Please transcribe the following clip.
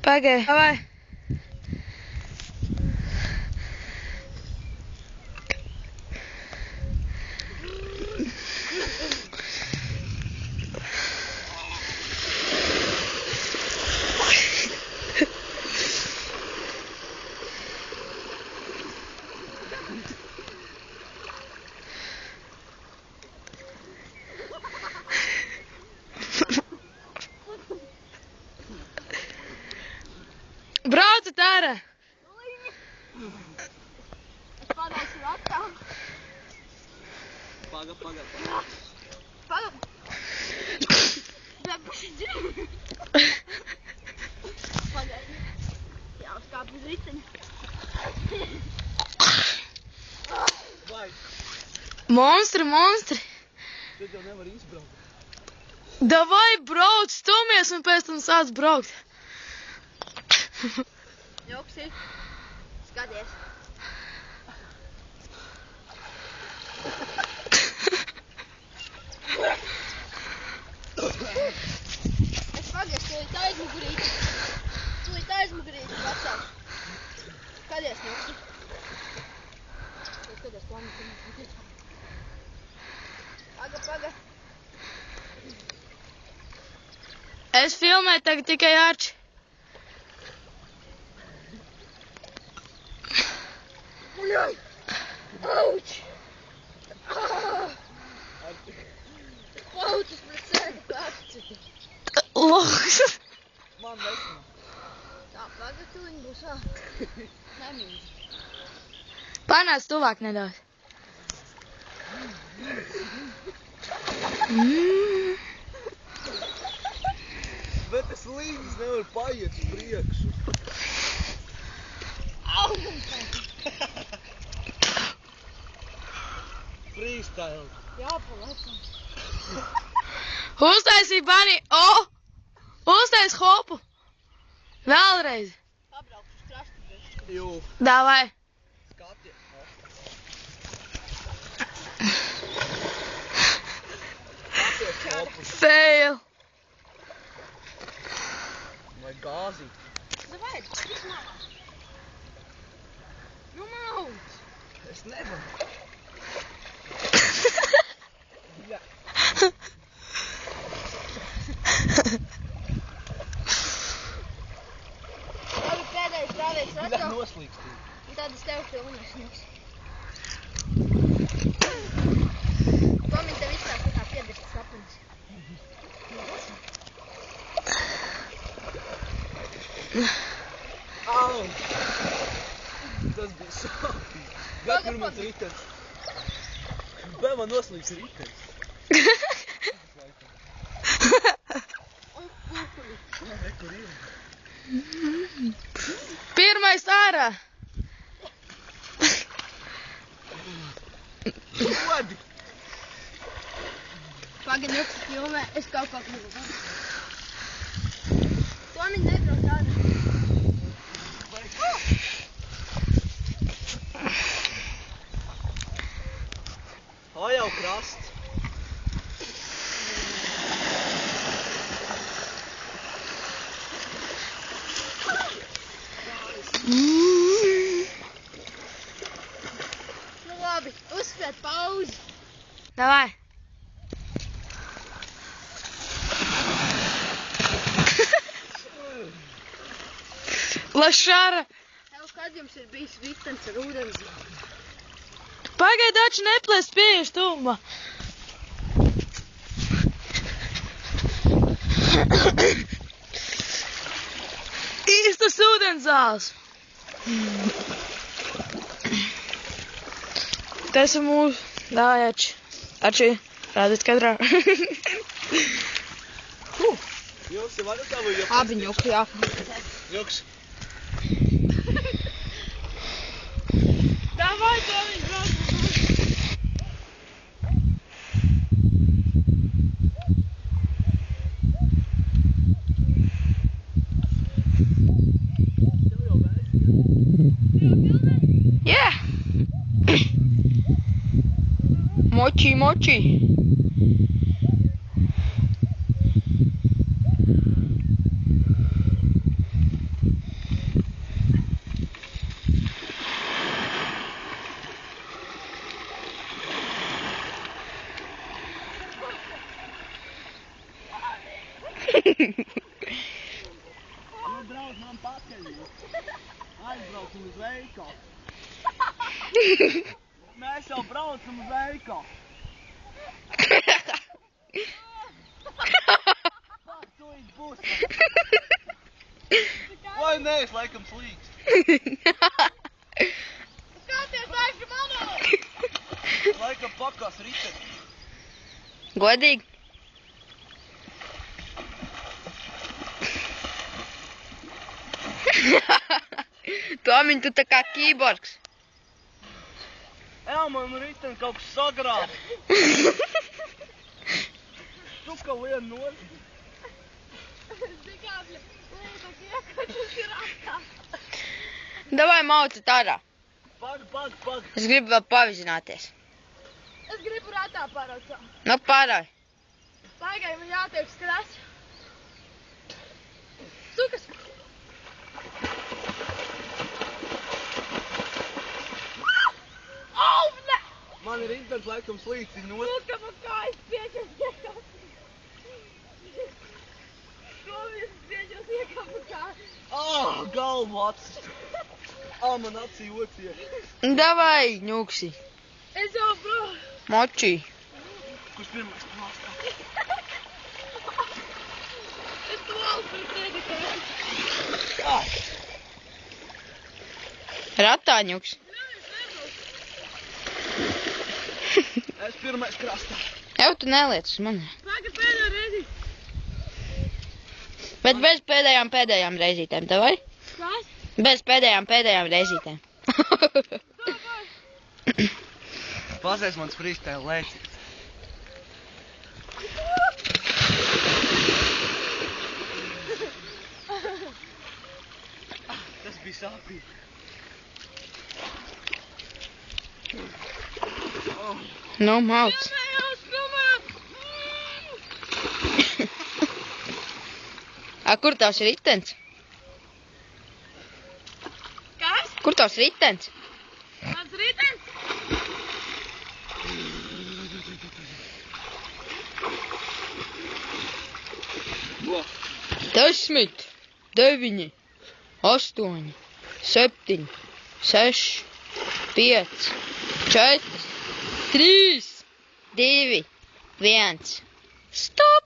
Pagai, davai. Brauciet ārā! Es padaušu ratā. Paga. Paga. Bet puši dzird. Pagaidi. Jāuzkāp uz riteņa. Vai, Monstri! tad jau nevar izbraukt. Davai brauc, stumies un pēc tam sāc braukt. Joks ir. Skaties. Es pagaidzi, tūlīt aizmugurīti atcaušu. Skaties, Joksi. Skaties, plāni. Paga. Es filmēju tagad tikai Arči. Uļai! Auč! Paucis pret sēdu kaci. Loks. Man nesmu. Tā, paga, tuliņ būs vēl. Nemīdzi. Panāc tuvāk nedaudz. Bet es līdz nevaru paiet uz priekšu. Au! Freestyle. Jā, palaikam. Uztaisīja Bani. Uztais hopu. Vēlreiz. Pabraukšu uz krastu bez. Jū. Davai. Skaties. Skaties kopus. Fail. Vai gāzi. Davai, viss malā. Nu, mauc. Es nevaru. Jā. Labi, pēdējais rāvieks Jā, atkal. noslīkstīt. Un tad es tev filmēšu. Tomiņ, tev izstāst kā piedešas sapnis. Au! Tas bija sāpīgi. Bet kur mans ritens? Bet man noslīgs ritens. Un pūkuļi. Ne, kur ir? Pirmais ārā. Godi! Pagaid, Joks filmē, es kaut kā gribu. Tomiņ, nebrauc ārā. O, jau krasts. Nu labi, uzspēt pauzi. Davai. Lašāra. Tev, kad jums ir bijis ritens ar ūdens? Pagaidači neplēst pieejuši tuvumā. Īstas ūdenzāles. Tas ir mūsu. Davai, Arči. Arči, rādiet kadrā. Joks, jau varat tā vai joks? Abi ņoki, jā. Joks. Davai, Tomiņ, brauc. Yeah. Moči. uz man pakaļ. Aizbraucam uz veikalu. Mēs jau braucam uz veikalu. Pak, tūlīt būs. Vai nē, es laikam slīkst. Skaties, aizši manu! Laikam pakās riteni. Godīgi. Tomiņ, tu tā kā kīborgs. Jā, man riteni kaut kas sagrāb. Tu kā vienu nozi. Zikāpļa, liekas, iekačus ir atā. Davai maucat ārā. Pag. Es gribu vēl pavizināties. Es gribu ratā paraucā. Nu, pārāj. Paigai, man jātiek skrās. Sukas! Au, ne! Man ir ritens laikam slīkst iz nozi. Suka, man kājas pieķers iekāp. Šovies pieķers iekāp man kājas. Galvu acis. Man acī ocie. Davai, ņūksi. Es jau bro. Močī. Kurš pirmais plāstā? Es tu valstu par tevi kājas. Ratā, ņūks. Es pirmais krastā. Jau tu neliec uz mani. Paga pēdējo reizi. Bet bez pēdējām reizītēm, davai? Kas? Bez pēdējām reizītēm. Pasēs mans freestyle lēcīt. Tas bija sāpīgi. Nu, mauc. A, kur tavs ritens? Kas? Kur tavs ritens? Mans ritens? Desmit, 9, 8, 7, 6, 5, 4, 3, 2, 1. Stop!